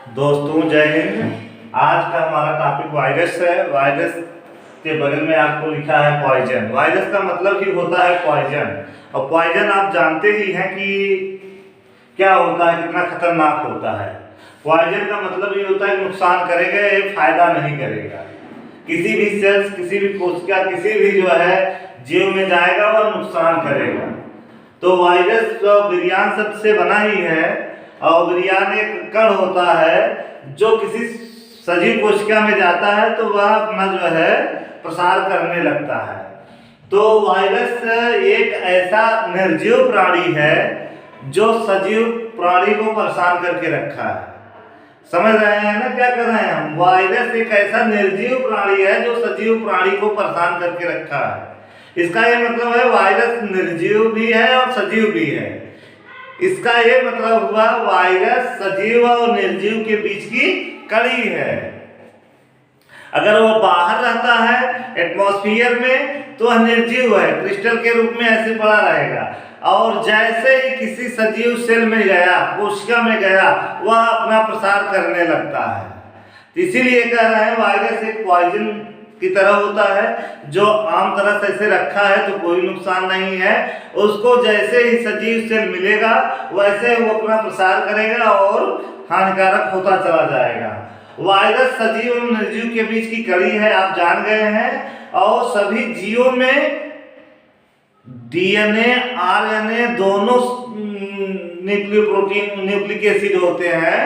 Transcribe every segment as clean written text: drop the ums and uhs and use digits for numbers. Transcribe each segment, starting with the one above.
दोस्तों जय हिंद। आज का हमारा टॉपिक वायरस है। वायरस के बगल में आपको लिखा है पॉइजन। वायरस का मतलब ही होता है पॉइजन, और पॉइजन आप जानते ही हैं कि क्या होता है, कितना खतरनाक होता है। पॉइजन का मतलब ये होता है नुकसान करेगा, ये फायदा नहीं करेगा। किसी भी सेल्स, किसी भी कोशिका, किसी भी जो है जीव में जाएगा वह नुकसान करेगा। तो वायरस विरियान शब्द से बना ही है, और विरियान एक कण होता है जो किसी सजीव कोशिका में जाता है तो वह अपना जो है प्रसार करने लगता है। तो वायरस एक ऐसा निर्जीव प्राणी है जो सजीव प्राणी को परेशान करके रखा है। समझ रहे हैं ना क्या कर रहे हैं हम? वायरस एक ऐसा निर्जीव प्राणी है जो सजीव प्राणी को परेशान करके रखा है। इसका ये मतलब है वायरस निर्जीव भी है और सजीव भी है। इसका ये मतलब हुआ वायरस सजीव और निर्जीव के बीच की कड़ी है। अगर वो बाहर रहता है एटमॉस्फेयर में तो वह निर्जीव है, क्रिस्टल के रूप में ऐसे पड़ा रहेगा। और जैसे ही किसी सजीव सेल में गया, कोशिका में गया, वह अपना प्रसार करने लगता है। इसीलिए कह रहे हैं वायरस एक पॉइजन की तरह होता है जो आम तरह से ऐसे रखा है तो कोई नुकसान नहीं है। उसको जैसे ही सजीव सेल मिलेगा वैसे वो अपना प्रसार करेगा और हानिकारक होता चला जाएगा। वायरस सजीव और निर्जीव के बीच की कड़ी है, आप जान गए हैं। और सभी जीवों में डीएनए, आरएनए दोनों न्यूक्लियोप्रोटीन, न्यूक्लिक एसिड होते हैं।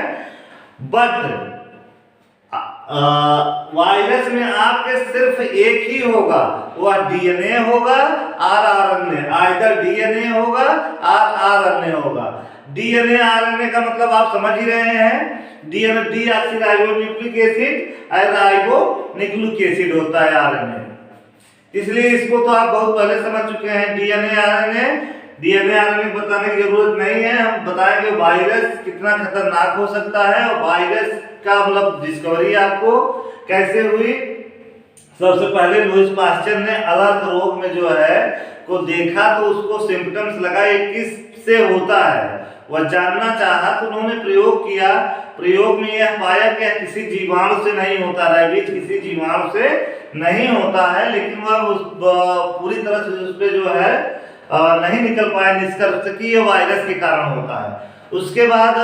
बट वायरस में आपके सिर्फ एक ही होगा, वह डीएनए होगा और आरएनए। आइदर डीएनए होगा और आरएनए होगा। डीएनए आरएनए का मतलब आप समझ ही रहे हैं। डीएनए डीऑक्सीराइबोन्यूक्लिक एसिड और राइबोन्यूक्लिक एसिड होता है आरएनए। इसलिए इसको तो आप बहुत पहले समझ चुके हैं। डीएनए आरएनए बताने की जरूरत नहीं है। हम बताएंगे वायरस कितना खतरनाक हो सकता है और वायरस का मतलब डिस्कवरी आपको कैसे हुई। सबसे पहले लुईस पास्चर ने अलर्ट रोग में जो है को देखा तो उसको सिम्पटम्स लगा ये किस से होता है, वह जानना चाहा तो उन्होंने प्रयोग किया। प्रयोग में यह पाया कि किसी जीवाणु से नहीं होता, रेबीज किसी जीवाणु से नहीं होता है, लेकिन वह पूरी तरह से उस पर जो है नहीं निकल पाए निष्कर्ष कि यह वायरस के कारण होता है। उसके बाद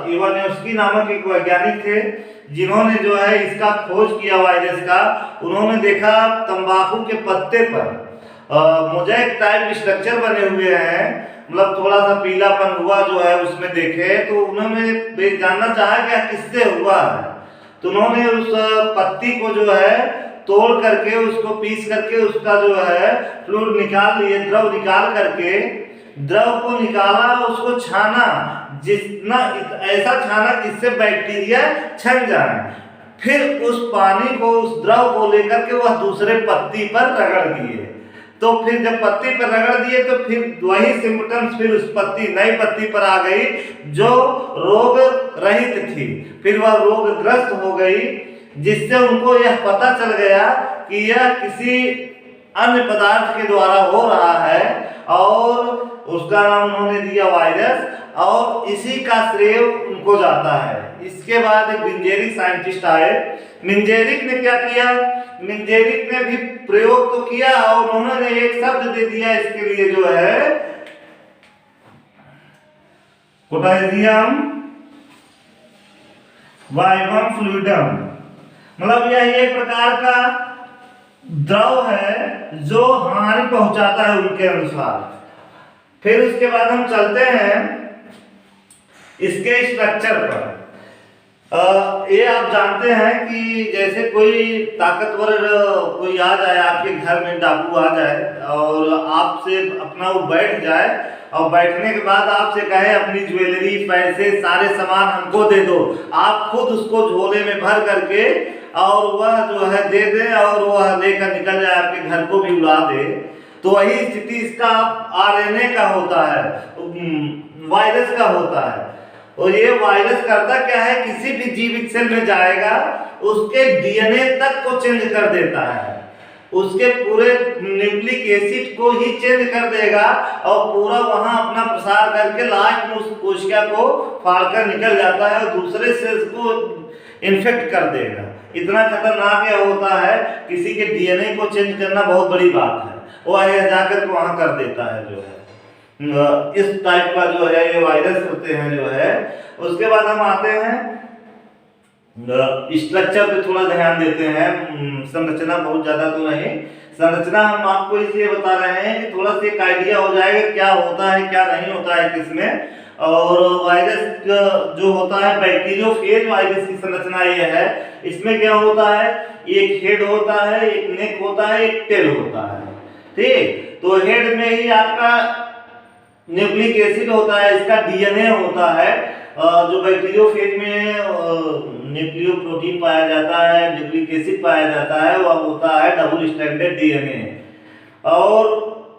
इवान्योस्की नामक एक वैज्ञानिक थे जिन्होंने जो है इसका खोज किया वायरस का। उन्होंने देखा तंबाकू के पत्ते पर मोज़ेक टाइप स्ट्रक्चर बने हुए हैं, मतलब थोड़ा सा पीलापन हुआ जो है उसमें देखे। तो उन्होंने जानना चाहा कि किससे हुआ है। तो उन्होंने उस पत्ती को जो है तोड़ करके, उसको पीस करके उसका जो है फ्लूइड निकाल लिए, द्रव निकाल करके, द्रव को निकाला, उसको छाना, जितना ऐसा छाना जिससे बैक्टीरिया छन जाए। फिर उस पानी को, उस द्रव को लेकर के वह दूसरे पत्ती पर रगड़ दिए। तो फिर जब पत्ती पर रगड़ दिए तो फिर वही सिम्पटम्स फिर उस पत्ती, नई पत्ती पर आ गई जो रोग रहित थी। फिर वह रोगग्रस्त हो गई, जिससे उनको यह पता चल गया कि यह किसी अन्य पदार्थ के द्वारा हो रहा है, और उसका नाम उन्होंने दिया वायरस, और इसी का श्रेय उनको जाता है। इसके बाद एक मिंजेरिक साइंटिस्ट आए। मिंजेरिक ने क्या किया? मिंजेरिक ने भी प्रयोग तो किया और उन्होंने एक शब्द दे दिया इसके लिए जो है पोटेशियम वाइवम फ्लूइडम। मतलब यह एक प्रकार का द्रव है जो हानि पहुंचाता है उनके अनुसार। फिर उसके बाद हम चलते हैं इसके स्ट्रक्चर पर। ये आप जानते हैं कि जैसे कोई ताकतवर कोई आ जाए आपके घर में, डाकू आ जाए और आपसे अपना वो बैठ जाए, और बैठने के बाद आपसे कहे अपनी ज्वेलरी, पैसे, सारे सामान हमको दे दो, आप खुद उसको झोले में भर करके और वह जो है दे दे और वह लेकर निकल जाए, आपके घर को भी उड़ा दे। तो वही स्थिति इसका आरएनए का होता है, वायरस का होता है। और ये वायरस करता क्या है, किसी भी जीवित सेल में जाएगा उसके डीएनए तक को चेंज कर देता है। उसके पूरे न्यूक्लिक एसिड को ही चेंज कर देगा और पूरा वहां अपना प्रसार करके लास्ट में उस कोशिका को फाड़कर निकल जाता है और दूसरे सेल्स को इन्फेक्ट कर देगा। इतना खतरनाक यह होता है, किसी के डीएनए को चेंज करना बहुत बड़ी बात है, वो आगे जाकर वहां कर देता है जो है। इस टाइप का जो है ये वायरस होते हैं जो है। उसके बाद हम आते हैं स्ट्रक्चर पे थोड़ा ध्यान देते हैं, संरचना बहुत ज्यादा तो नहीं, संरचना हम आपको इसलिए बता रहे हैं कि थोड़ा सा एक आइडिया हो जाएगा क्या होता है क्या नहीं होता है किसमें। और वायरस जो होता है बैक्टीरियोफेज वायरस की संरचना ये है। इसमें क्या होता है, एक हेड होता है, एक नेक होता है, एक टेल होता है। ठीक, तो हेड में ही आपका न्यूक्लिक एसिड होता है, इसका डीएनए होता है। जो बैक्टीरियोफेज में न्यूक्लियोप्रोटीन पाया जाता है, न्यूक्लिक एसिड पाया जाता है, वह होता है डबल स्ट्रैंडेड डीएनए। और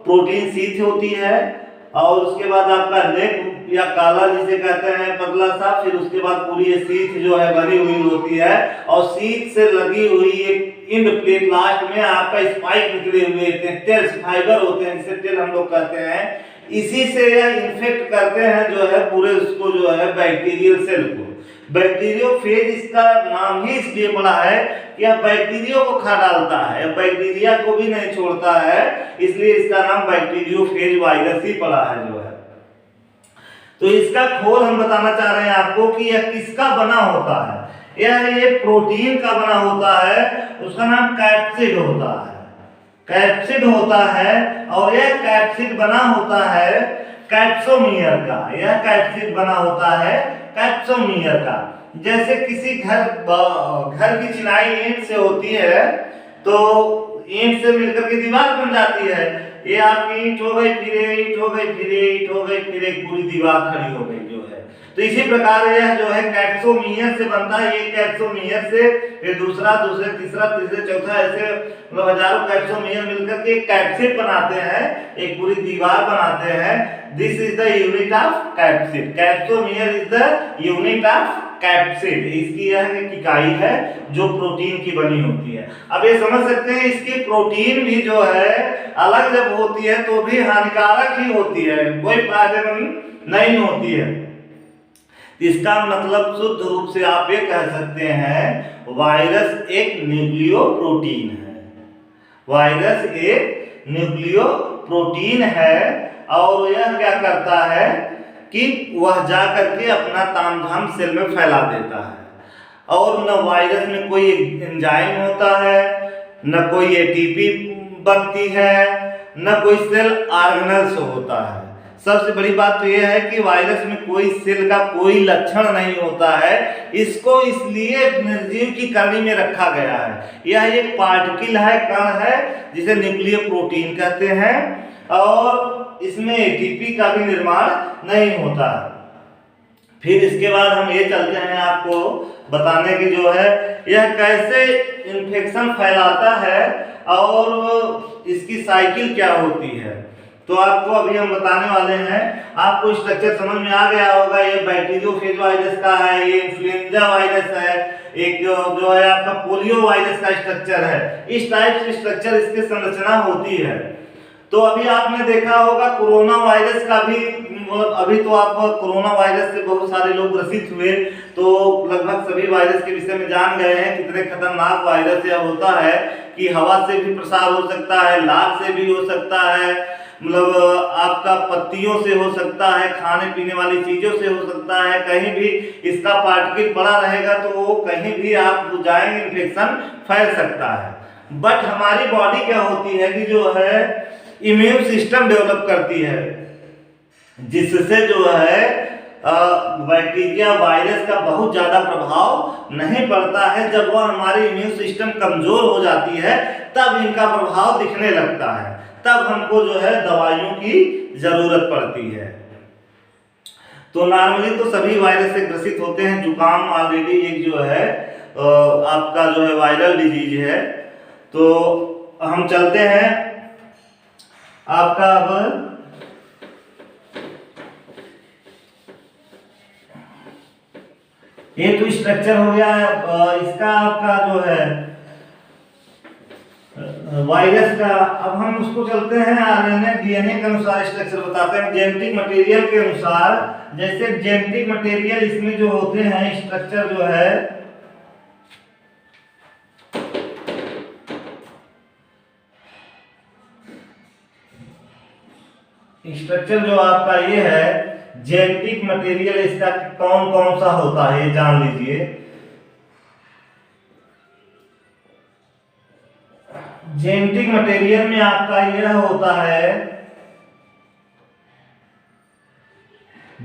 प्रोटीन शीथ होती है, और उसके बाद आपका नेक या काला जिसे कहते हैं पतला सा, फिर उसके बाद पूरी ये शीथ जो है बनी हुई होती है, और शीथ से लगी हुई एक इंड प्लेट लास्ट में आपका स्पाइक निकले हुए टेल फाइबर होते हैं, जिसे टेल हम लोग कहते हैं। इसी से यह इन्फेक्ट करते हैं जो है पूरे उसको जो है बैक्टीरियल सेल को। बैक्टीरियोफेज इसका नाम ही इसलिए पड़ा है कि यह बैक्टीरिया को खा डालता है, बैक्टीरिया को भी नहीं छोड़ता है, इसलिए इसका नाम बैक्टीरियोफेज वायरस ही पड़ा है जो है। तो इसका खोल हम बताना चाह रहे हैं आपको कि यह किसका बना होता है। यह ये प्रोटीन का बना होता है, उसका नाम कैप्सिड होता है, कैप्सिड होता है। और यह कैप्सिड बना होता है कैप्सोमियर का, यह कैप्सिड बना होता है कैप्सोमियर का। जैसे किसी घर की चिनाई ईंट से होती है, तो ईंट से मिलकर के दीवार बन जाती है। ये आपकी ईंट हो गई, फिर ईंट हो गई, फिर ईंट हो गई, फिर एक पूरी दीवार खड़ी हो गई जो है। तो इसी प्रकार यह जो है कैप्सोमियर से बनता है, एक कैप्सोमियर से फिर दूसरा, दूसरे तीसरा, तीसरे चौथा, ऐसे मतलब हजारों कैप्सोमियर मिलकर के एक कैप्सिड बनाते हैं, एक पूरी दीवार बनाते हैं। This is the unit of capsid, capsomere is the unit of capsid. इसकी यह एक इकाई है जो प्रोटीन की बनी होती है। अब ये समझ सकते हैं इसकी प्रोटीन भी जो है अलग जब होती है तो भी हानिकारक ही होती है, कोई फायदेमंद नहीं होती है। इसका मतलब शुद्ध रूप से आप ये कह सकते हैं वायरस एक न्यूक्लियो प्रोटीन है, वायरस एक न्यूक्लियो प्रोटीन है। और यह क्या करता है कि वह जा करके अपना तामझाम सेल में फैला देता है। और न वायरस में कोई एंजाइम होता है, न कोई एटीपी बनती है, न कोई सेल ऑर्गेनेल्स होता है। सबसे बड़ी बात तो यह है कि वायरस में कोई सेल का कोई लक्षण नहीं होता है। इसको इसलिए निर्जीव की करनी में रखा गया है। यह एक पार्टिकल है, कण है, जिसे न्यूक्लियो प्रोटीन कहते हैं, और इसमें एटीपी का भी निर्माण नहीं होता। फिर इसके बाद हम ये चलते हैं आपको बताने की जो है यह कैसे इन्फेक्शन फैलाता है और इसकी साइकिल क्या होती है। तो आपको अभी हम बताने वाले हैं। आपको स्ट्रक्चर समझ में आ गया होगा, ये बैक्टीरियोफेज वायरस का है, ये इन्फ्लुएंजा वायरस है, एक जो है आपका पोलियो वायरस का स्ट्रक्चर है। इस टाइप से स्ट्रक्चर इसकी संरचना होती है। तो अभी आपने देखा होगा कोरोना वायरस का भी, मतलब अभी तो आप कोरोना वायरस से बहुत सारे लोग ग्रसित हुए, तो लगभग सभी वायरस के विषय में जान गए हैं कितने खतरनाक वायरस यह होता है कि हवा से भी प्रसार हो सकता है, लार से भी हो सकता है, मतलब आपका पत्तियों से हो सकता है, खाने पीने वाली चीजों से हो सकता है, कहीं भी इसका पार्टिकल पड़ा रहेगा तो वो कहीं भी आप जाएंगे इन्फेक्शन फैल सकता है। बट हमारी बॉडी क्या होती है कि जो है इम्यून सिस्टम डेवलप करती है, जिससे जो है बैक्टीरिया वायरस का बहुत ज्यादा प्रभाव नहीं पड़ता है। जब वह हमारी इम्यून सिस्टम कमजोर हो जाती है तब इनका प्रभाव दिखने लगता है, तब हमको जो है दवाइयों की जरूरत पड़ती है। तो नॉर्मली तो सभी वायरस से ग्रसित होते हैं। जुकाम ऑलरेडी एक जो है आपका जो है वायरल डिजीज है। तो हम चलते हैं आपका अब ये तो स्ट्रक्चर हो गया। इसका आपका जो है वायरस का। अब हम उसको चलते हैं आरएनए डीएनए के अनुसार स्ट्रक्चर बताते हैं जेनेटिक मटेरियल के अनुसार। जैसे जेनेटिक मटेरियल इसमें जो होते हैं स्ट्रक्चर जो है स्ट्रक्चर जो आपका ये है जेनेटिक मटेरियल, इसका कौन कौन सा होता है ये जान लीजिए। जेनेटिक मटेरियल में आपका यह होता है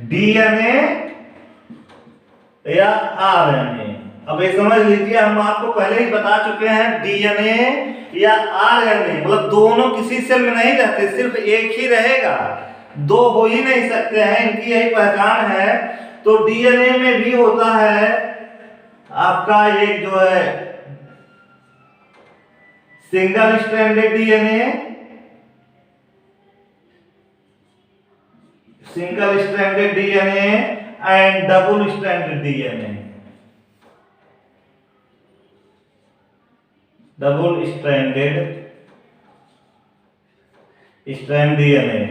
डीएनए या आरएनए। अब ये समझ लीजिए, हम आपको पहले ही बता चुके हैं डीएनए या आरएनए मतलब दोनों किसी सेल में नहीं रहते, सिर्फ एक ही रहेगा, दो हो ही नहीं सकते हैं, इनकी यही पहचान है। तो डीएनए में भी होता है आपका एक जो है single stranded DNA, single stranded DNA and double stranded DNA, double stranded DNA.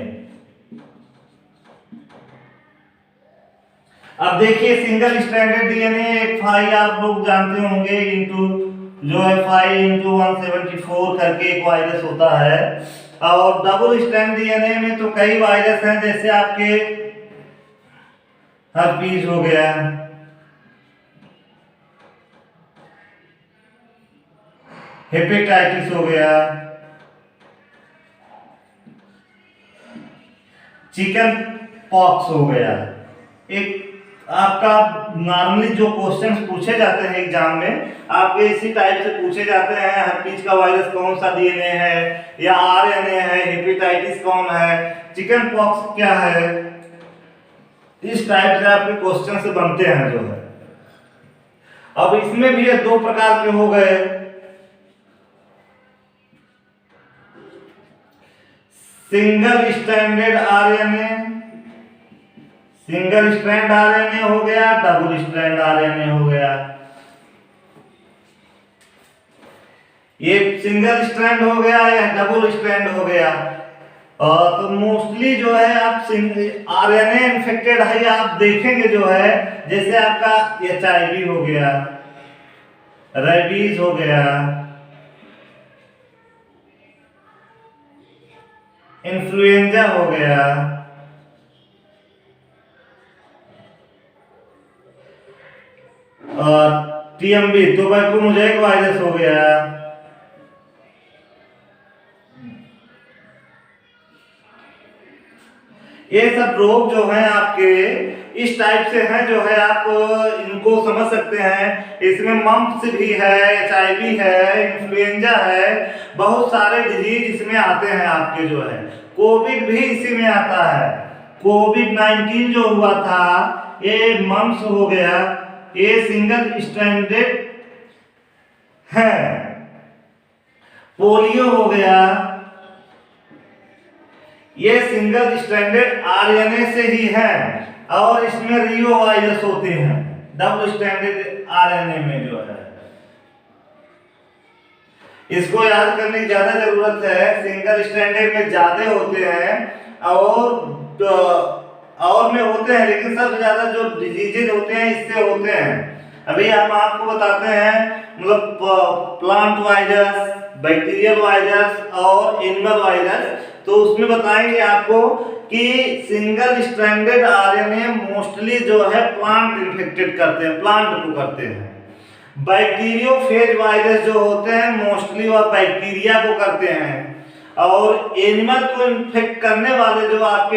अब देखिए सिंगल स्ट्रैंडेड डीएनए 5 आप लोग जानते होंगे इंटू जो है 5 × 174 करके एक वायरस होता है। और डबल स्ट्रैंड डीएनए में तो कई वायरस हैं, जैसे आपके हर्पीज हो गया, हेपेटाइटिस हो गया, चिकन पॉक्स हो गया। एक आपका नॉर्मली जो क्वेश्चंस पूछे जाते हैं एग्जाम में आपके इसी टाइप से पूछे जाते हैं, हर्पीज का वायरस कौन सा डीएनए है या आरएनए है, हेपेटाइटिस कौन है, चिकन पॉक्स क्या है, इस टाइप से आपके क्वेश्चन से बनते हैं जो है। अब इसमें भी ये दो प्रकार के हो गए, single stranded RNA, single strand RNA हो गया, डबल स्ट्रैंड आरएनए हो गया। ये सिंगल स्ट्रैंड हो गया या डबल स्ट्रैंड हो गया। तो मोस्टली जो है आप आरएनए इन्फेक्टेड है आप देखेंगे जो है, जैसे आपका एचआईवी हो गया, रेबीज हो गया, इन्फ्लुएंजा हो गया, और टीएमबी टोबैको मोज़ेक वायरस हो गया। ये सब रोग जो हैं आपके इस टाइप से हैं जो है आप इनको समझ सकते हैं। इसमें मम्प्स भी है, एचआईवी है, इन्फ्लुएंजा है, बहुत सारे डिजीज इसमें आते हैं आपके जो है। कोविड भी इसी में आता है। कोविड-19 जो हुआ था ये मम्प्स हो गया, ये सिंगल स्ट्रैंडेड है। पोलियो हो गया, ये सिंगल स्ट्रैंडेड आरएनए से ही है, और इसमें रियो वायरस होते हैं डबल स्ट्रैंडेड आरएनए में जो है। इसको याद करने की ज्यादा जरूरत है, सिंगल स्ट्रैंडेड में ज्यादा होते हैं और में होते हैं, लेकिन सबसे ज्यादा जो डिजीजेज होते हैं इससे होते हैं। अभी हम आपको बताते हैं मतलब प्लांट वायरस, बैक्टीरियल वायरस और एनिमल वायरस। तो उसमें बताएंगे आपको कि सिंगल स्ट्रैंडेड आरएनए मोस्टली जो है प्लांट इन्फेक्टेड करते हैं, प्लांट को करते हैं। बैक्टीरियोफेज वायरस जो होते हैं मोस्टली वह बैक्टीरिया को करते हैं, और एनिमल को इन्फेक्ट करने वाले जो आपके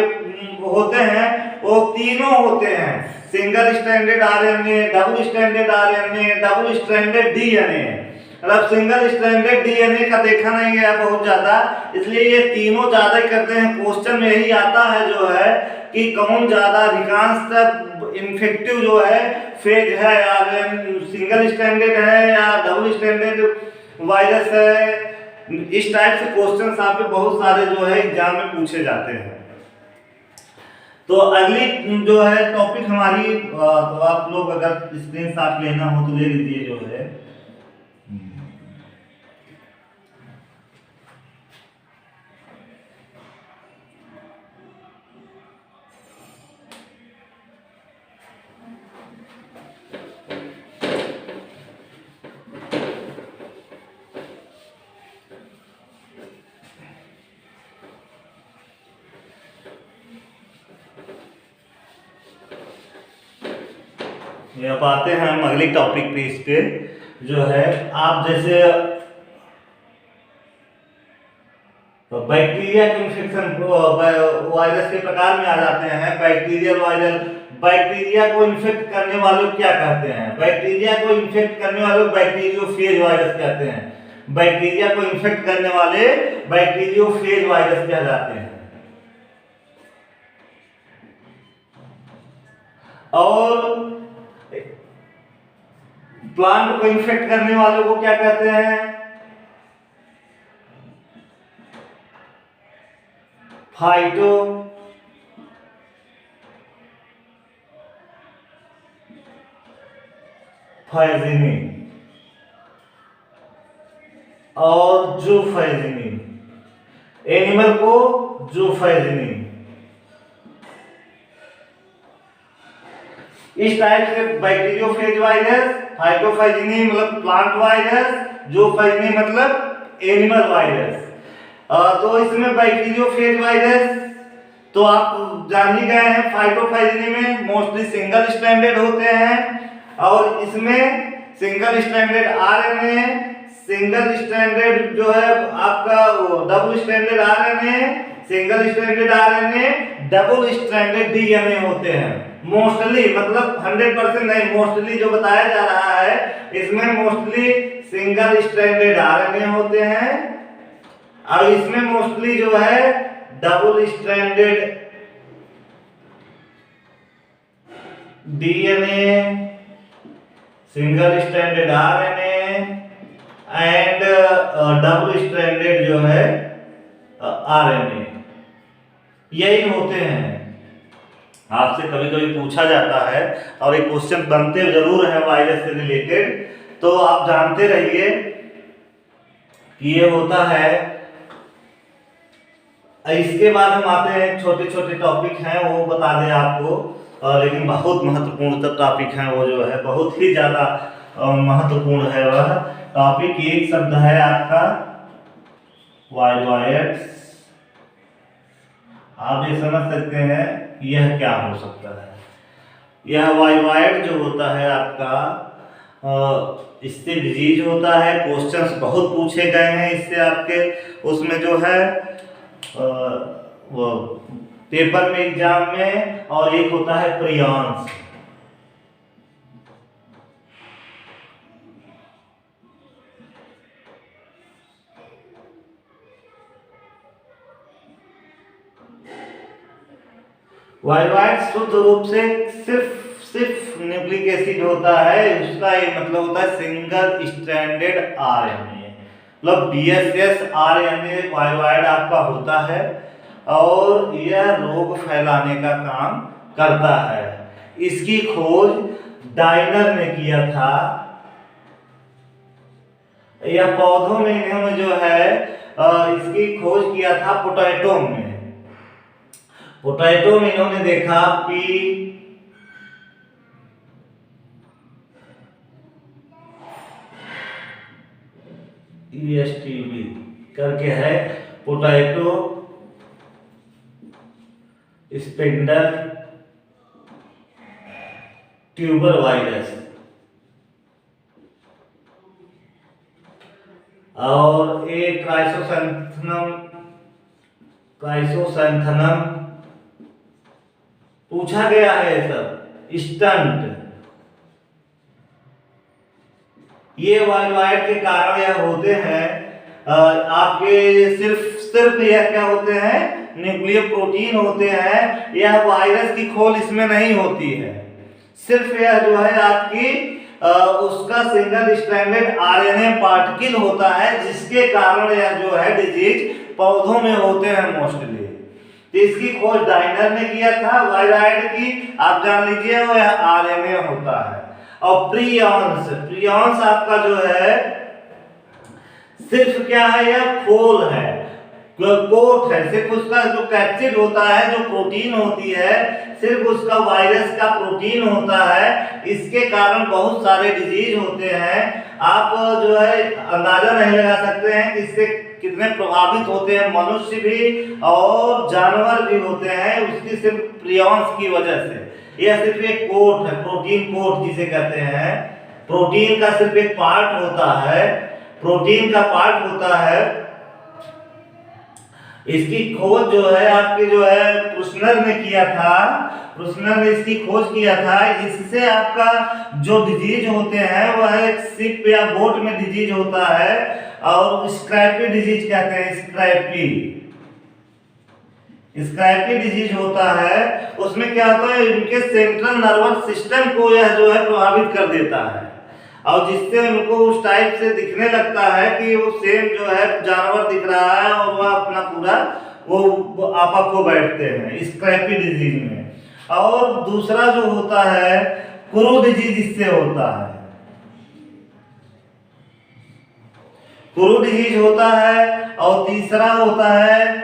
होते हैं वो तीनों होते हैं, single stranded RNA, double stranded RNA, double stranded DNA. मतलब सिंगल स्ट्रैंडेड डीएनए का देखा नहीं गया बहुत ज्यादा, इसलिए ये तीनों ज्यादा करते हैं। क्वेश्चन में यही आता है जो है कि कौन ज्यादा अधिकांशतः इन्फेक्टिव जो है फेज है, सिंगल स्ट्रैंडेड है या डबल स्ट्रैंडेड वायरस है। इस टाइप से क्वेश्चंस आपके बहुत सारे जो है एग्जाम में पूछे जाते हैं। तो अगली जो है टॉपिक हमारी, तो आप लोग अगर स्क्रीनशॉट लेना हो तो ले लीजिए जो है। ये अब आते हैं हम अगले टॉपिक पे। इस पे जो है आप जैसे बैक्टीरिया के इन्फेक्शन वायरस के प्रकार में आ जाते हैं। बैक्टीरियल वायरल, बैक्टीरिया को इन्फेक्ट करने वालों क्या कहते हैं? बैक्टीरिया को इन्फेक्ट करने वालों बैक्टीरियोफेज वायरस कहते हैं। बैक्टीरिया को इन्फेक्ट करने वाले बैक्टीरियोफेज वायरस कहलाते हैं। और प्लांट को इन्फेक्ट करने वालों को क्या कहते हैं? फाइटो फाइजिनी और जूफाइजिनी। एनिमल को जूफाइजिनी। इस टाइप के बैक्टीरियोफेज वायरस, फाइटोफाइजिनी मतलब प्लांट वायरस, जूफाइजिनी मतलब एनिमल वायरस। तो इसमें बैक्टीरियोफेज वायरस तो आप जान ही गए हैं। फाइटोफाइजिनी में मोस्टली सिंगल स्ट्रैंडेड होते हैं और इसमें single stranded RNA, single stranded जो है आपका double stranded RNA, single stranded RNA, double stranded DNA होते हैं। मोस्टली मतलब 100% नहीं, मोस्टली जो बताया जा रहा है इसमें मोस्टली सिंगल स्ट्रैंडेड आरएनए होते हैं और इसमें मोस्टली जो है double stranded DNA, single stranded RNA and double stranded जो है आरएनए, यही होते हैं। आपसे कभी कभी पूछा जाता है और एक क्वेश्चन बनते जरूर है वायरस से रिलेटेड, तो आप जानते रहिए कि ये होता है। इसके बाद हम आते हैं, छोटे छोटे टॉपिक हैं वो बता दें आपको, लेकिन बहुत महत्वपूर्ण टॉपिक हैं वो, जो है बहुत ही ज़्यादा महत्वपूर्ण है वह टॉपिक। एक शब्द है आपका वायरस। आप ये समझ सकते हैं यह क्या हो सकता है। यह वायरस जो होता है आपका, इससे डिजीज होता है। क्वेश्चंस बहुत पूछे गए हैं इससे आपके उसमें जो है वो पेपर में, एग्जाम में। और एक होता है प्रियांश। वायरस शुद्ध रूप से सिर्फ न्यूक्लिक एसिड होता है। उसका ये मतलब होता है सिंगल स्ट्रैंडेड आरएनए, मतलब बीएसएस आरएनए वायरस आपका होता है और यह रोग फैलाने का काम करता है। इसकी खोज डाइनर ने किया था। यह पौधों में इन्होंने जो है इसकी खोज किया था पोटैटो में। पोटैटो में इन्होंने देखा ESTB करके है, पोटैटो स्पिंडल ट्यूबर वायरस। और एक क्राइसोसैंथनम पूछा गया है सब। स्टंट, ये वायरस के कारण यह होते हैं आपके सिर्फ यह क्या होते हैं, न्यूक्लियर प्रोटीन होते हैं। यह वायरस की खोल इसमें नहीं होती है, सिर्फ यह जो है आपकी उसका सिंगल स्ट्रैंडेड आरएनए पार्टिकल होता है, जिसके कारण यह जो है डिजीज पौधों में होते हैं मोस्टली। तो इसकी खोज डाइनर ने किया था वायराइड की, आप जान लीजिए वो आरएनए होता है। और प्रियांश आपका जो है सिर्फ क्या है, यह खोल है, कोट है, सिर्फ उसका जो कैप्सिड होता है, जो प्रोटीन होती है, सिर्फ उसका वायरस का प्रोटीन होता है। इसके कारण बहुत सारे डिजीज होते हैं। आप जो है अंदाजा नहीं लगा सकते हैं कि इससे कितने प्रभावित होते हैं मनुष्य भी और जानवर भी होते हैं, उसकी सिर्फ प्रियांश की वजह से। यह सिर्फ एक कोट है, प्रोटीन कोट जिसे कहते हैं। प्रोटीन का सिर्फ एक पार्ट होता है, प्रोटीन का पार्ट होता है। इसकी खोज जो है आपके जो है प्रुसनर ने किया था, प्रुसनर ने इसकी खोज किया था। इससे आपका जो डिजीज होते हैं वह एक शिप या बोट में डिजीज होता है और स्क्रैपी डिजीज कहते हैं। स्क्रैपी स्क्रैपी डिजीज होता है। उसमें क्या होता है, इनके सेंट्रल नर्वस सिस्टम को यह जो है प्रभावित कर देता है और जिससे उनको उस टाइप से दिखने लगता है कि वो सेम जो है जानवर दिख रहा है और वह अपना पूरा वो आपा खो बैठते हैं स्क्रैपी डिजीज में। और दूसरा जो होता है क्रू डिजीज, इससे होता है क्रू डिजीज होता है। और तीसरा होता है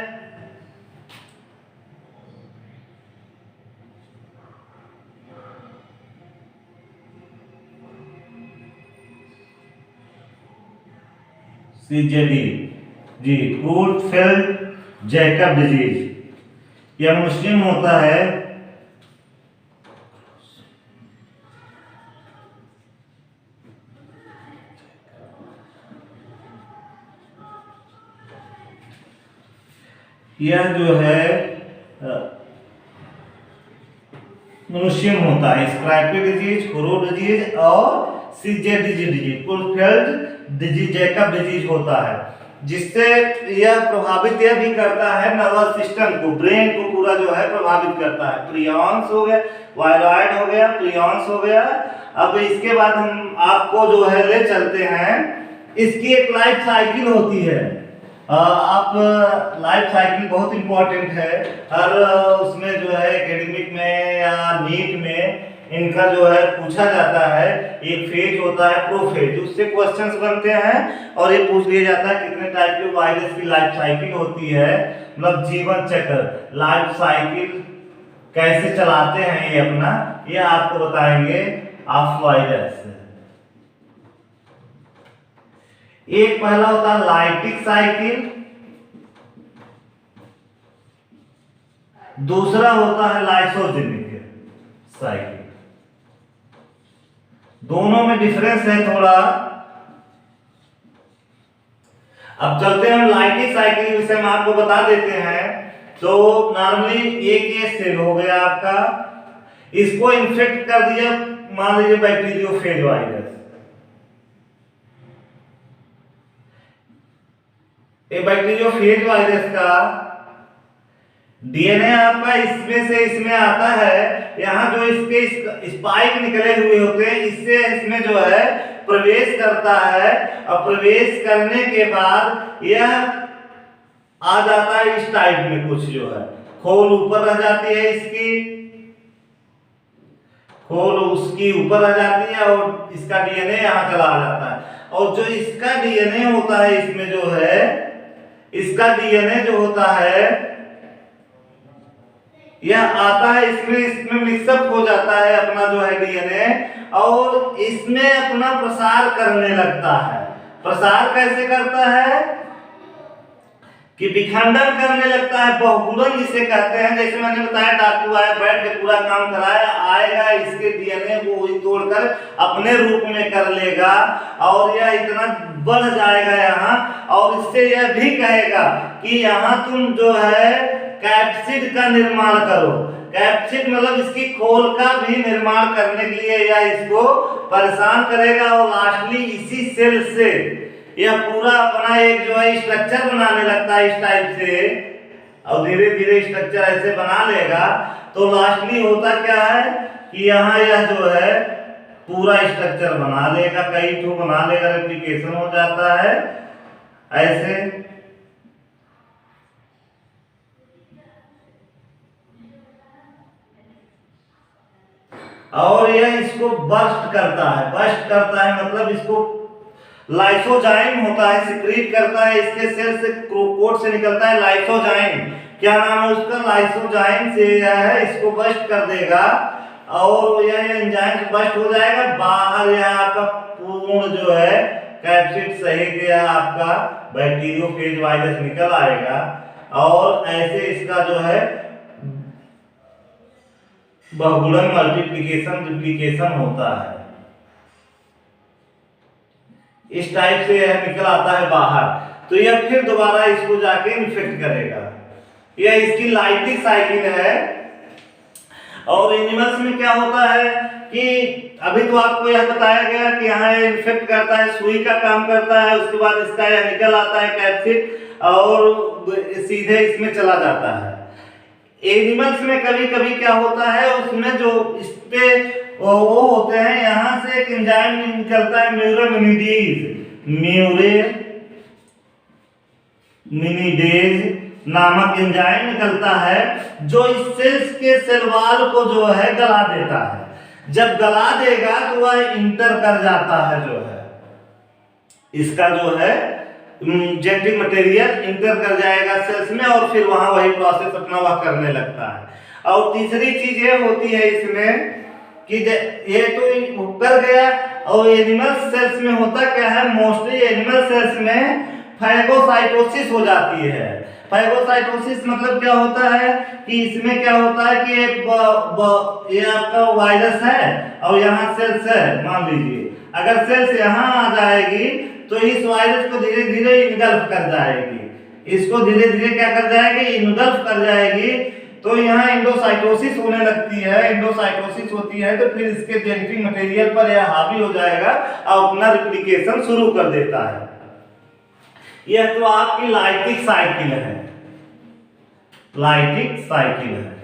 CJD जी, क्रूडफेल्ड जैकब डिजीज। यह मुस्लिम होता है। यह जो है मनुष्य में होता है। स्क्रैपी डिजीज, क्रू डिजीज और CJD disease, Creutzfeldt disease Jakob disease होता है, जिससे यह प्रभावित यह भी करता है नर्वस सिस्टम को, ब्रेन को पूरा जो है प्रभावित करता है। प्रियॉन्स हो गया, वायरॉइड हो गया, प्रियॉन्स हो गया। अब इसके बाद हम आपको जो है ले चलते हैं, इसकी एक लाइफ साइकिल होती है। आप लाइफ साइकिल बहुत इंपॉर्टेंट है हर उसमें जो है एकेडमिक में या नीट में इनका जो है पूछा जाता है। एक फेज होता है प्रोफेज, उससे क्वेश्चंस बनते हैं और ये पूछ लिया जाता है कितने टाइप के वायरस की लाइफ साइकिल होती है, मतलब जीवन चक्र, लाइफ साइकिल कैसे चलाते हैं ये अपना, ये आपको बताएंगे ऑफ वायरस। एक पहला होता है लाइटिक साइकिल, दूसरा होता है लाइसोजेनिक साइकिल। दोनों में डिफरेंस है थोड़ा। अब चलते हैं लाइटिक साइकिल के विषय में आपको बता देते हैं। तो नॉर्मली एक सेल हो गया आपका, इसको इन्फेक्ट कर दिया मान लीजिए बैक्टीरियोफेज वायरस। ये बैक्टीरियोफेज वायरस का डीएनए आपका इसमें से इसमें आता है। यहाँ जो इसके स्पाइक निकले हुए होते हैं, इससे इसमें जो है प्रवेश करता है और प्रवेश करने के बाद यह आ जाता है इस टाइप में कुछ जो है, खोल ऊपर रह जाती है, इसकी खोल उसकी ऊपर रह जाती है और इसका डीएनए यहाँ चला जाता है। और जो इसका डीएनए होता है इसमें जो है, इसका डीएनए जो होता है यह आता है इसमें मिक्सअप हो जाता है अपना जो है डीएनए और इसमें अपना प्रसार करने लगता है। प्रसार कैसे करता है कि विखंडन करने लगता है, बहुगुणन जिसे कहते हैं। जैसे मैंने बताया डाकू आया, बैठ के पूरा काम कराया, आएगा इसके डीएनए को वही तोड़कर अपने रूप में कर लेगा और यह इतना बढ़ जाएगा यहाँ, और इससे यह भी कहेगा कि यहाँ तुम जो है कैप्सिड का निर्माण करो। कैप्सिड मतलब इसकी खोल का भी निर्माण करने के लिए यह इसको परेशान करेगा और लास्टली इसी सेल से यह पूरा अपना एक जो है स्ट्रक्चर बनाने लगता है इस टाइप से, और धीरे धीरे स्ट्रक्चर ऐसे बना लेगा। तो लास्टली होता क्या है कि यहाँ यह जो है पूरा स्ट्रक्चर बना लेगा, कई ठो बना लेगा, रेप्लिकेशन हो जाता है ऐसे। और यह इसको बर्स्ट करता है, बर्स्ट करता है मतलब इसको लाइसोजाइम होता है, सिक्रीट करता है, इसके सेल से कोट से निकलता है लाइसोजाइम। क्या नाम है उसका? लाइसोजाइम से यह है इसको बर्स्ट कर देगा और यह एंजाइम बर्स्ट हो जाएगा। बाहर यह आपका पूर्ण जो है कैप्सिड सहित यह आपका बैक्टीरियोफेज वायरस निकल आएगा और ऐसे इसका जो है बहुगुणन मल्टीप्लिकेशन रिप्लिकेशन होता है। इस टाइप से यह निकल आता है बाहर, तो यह फिर दोबारा इसको जाके इन्फेक्ट करेगा। यह इसकी लाइटिक साइकिल है। और एनिमल्स में क्या होता है कि अभी तो आपको यह बताया गया कि यहाँ इन्फेक्ट करता है, सुई का काम करता है, उसके बाद इसका यह निकल आता है कैप्सिड और सीधे इसमें चला जाता है। एनिमल्स में कभी कभी क्या होता है, उसमें जो इस पे वो होते हैं, यहाँ से एक एंजाइम निकलता है म्यूरेमिनिडेज नामक एंजाइम निकलता है, जो इस सेल्स के सेल वॉल को जो है गला देता है। जब गला देगा तो वह इंटर कर जाता है, जो है इसका जो है जेनेटिक मटेरियल इंटर कर जाएगा सेल्स में, और फिर वहां वही प्रोसेस अपना वह करने लगता है। और तीसरी चीज ये होती है इसमें कि ये तो कर गया, और एनिमल सेल्स में होता क्या है, मोस्टली एनिमल सेल्स में फैगोसाइटोसिस हो जाती है। फैगोसाइटोसिस मतलब क्या होता है कि इसमें क्या होता है कि ये आपका वायरस है और यहाँ सेल्स है, मान लीजिए अगर सेल्स यहाँ आ जाएगी तो इस वायरस को धीरे धीरे इनगल्फ कर जाएगी, इसको धीरे धीरे क्या कर जाएगी, इनगल्फ कर जाएगी। तो यहाँ एंडोसाइटोसिस होने लगती है। एंडोसाइटोसिस होती है तो फिर इसके जेनेटिक मटेरियल पर यह हावी हो जाएगा और अपना रिप्लिकेशन शुरू कर देता है। यह तो आपकी लाइटिक साइकिल है। लाइटिक साइकिल है,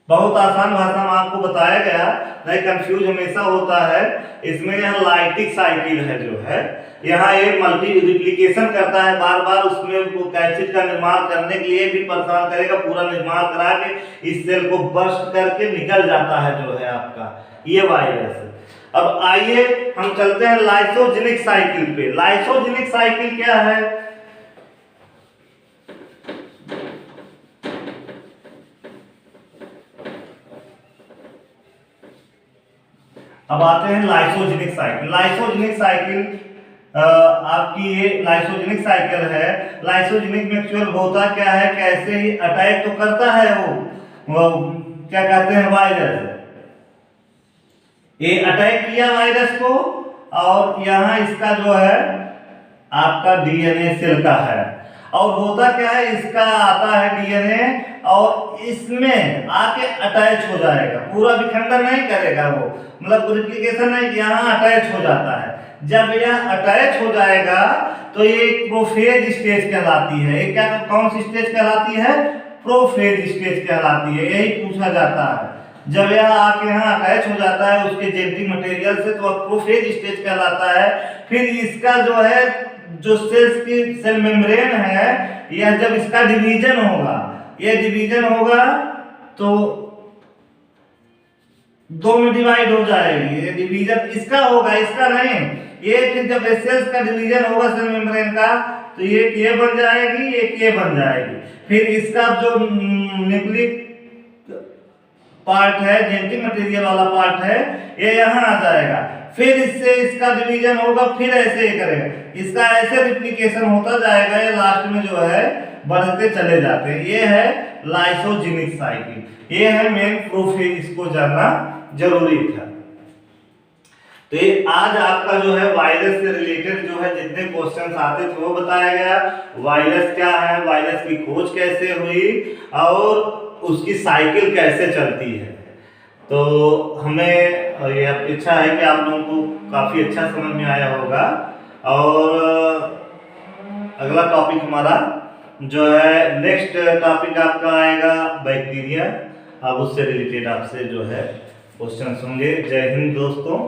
बहुत आसान भाषा में आपको बताया गया, नहीं कंफ्यूज हमेशा होता है। इसमें यह लाइटिक साइकिल है, जो है यहाँ एक मल्टी रिप्लिकेशन करता है बार बार, उसमें वो कैप्सिड का निर्माण करने के लिए भी परेशान करेगा, पूरा निर्माण करा के इस सेल को बर्स्ट करके निकल जाता है, जो है आपका ये वायरस। अब आइए हम चलते हैं लाइसोजेनिक साइकिल पे। लाइसोजेनिक साइकिल क्या है? अब आते हैं लाइसोजेनिक साइकिल। लाइसोजेनिक साइकिल आपकी ये लाइसोजेनिक साइकिल है। लाइसोजेनिक में एक्चुअल होता क्या है, कैसे ही अटैक तो करता है वो क्या कहते हैं वायरस, ये अटैक किया वायरस को, और यहाँ इसका जो है आपका डीएनए सेल का है, और होता क्या है, इसका आता है डीएनए और इसमें आके अटैच हो जाएगा, पूरा विखंडन नहीं करेगा वो, मतलब रिप्लिकेशन नहीं, यहाँ अटैच हो जाता है। जब यह अटैच हो जाएगा तो ये प्रोफेज स्टेज कहलाती है। ये क्या, कौन सी स्टेज कहलाती है? प्रोफेज स्टेज कहलाती है। यही पूछा जाता है, जब यह आके यहाँ अटैच हो जाता है उसके जेनेटिक मटेरियल से, तो प्रोफेज स्टेज कहलाता है। फिर इसका जो है, जो सेल्स की सेल मेम्ब्रेन है, यह जब इसका डिवीजन होगा, ये डिवीजन होगा तो दो में डिवाइड हो जाएगी। ये डिवीजन इसका होगा, इसका नहीं। ये फिर जब सेल्स का डिवीजन होगा सेल मेम्ब्रेन का, तो ये बन जाएगी, ये बन जाएगी। फिर इसका जो न्यूक्लिक पार्ट है, जेनेटिक मटेरियल वाला पार्ट है, ये यहाँ आ जाएगा। फिर इससे इसका डिवीजन होगा, फिर ऐसे ही करेगा, इसका ऐसे रिप्लिकेशन होता जाएगा, ये लास्ट में जो है बढ़ते चले जाते हैं। ये है लाइसोजेनिक साइकिल, ये है मेन प्रोफेज, इसको जानना जरूरी था। तो ये आज आपका जो है वायरस से रिलेटेड जो है जितने क्वेश्चंस आते थे वो बताया गया। वायरस क्या है, वायरस की खोज कैसे हुई, और उसकी साइकिल कैसे चलती है। तो हमें ये इच्छा है कि आप लोगों को काफ़ी अच्छा समझ में आया होगा। और अगला टॉपिक हमारा जो है, नेक्स्ट टॉपिक आपका आएगा बैक्टीरिया। अब उससे रिलेटेड आपसे जो है क्वेश्चन होंगे। जय हिंद दोस्तों।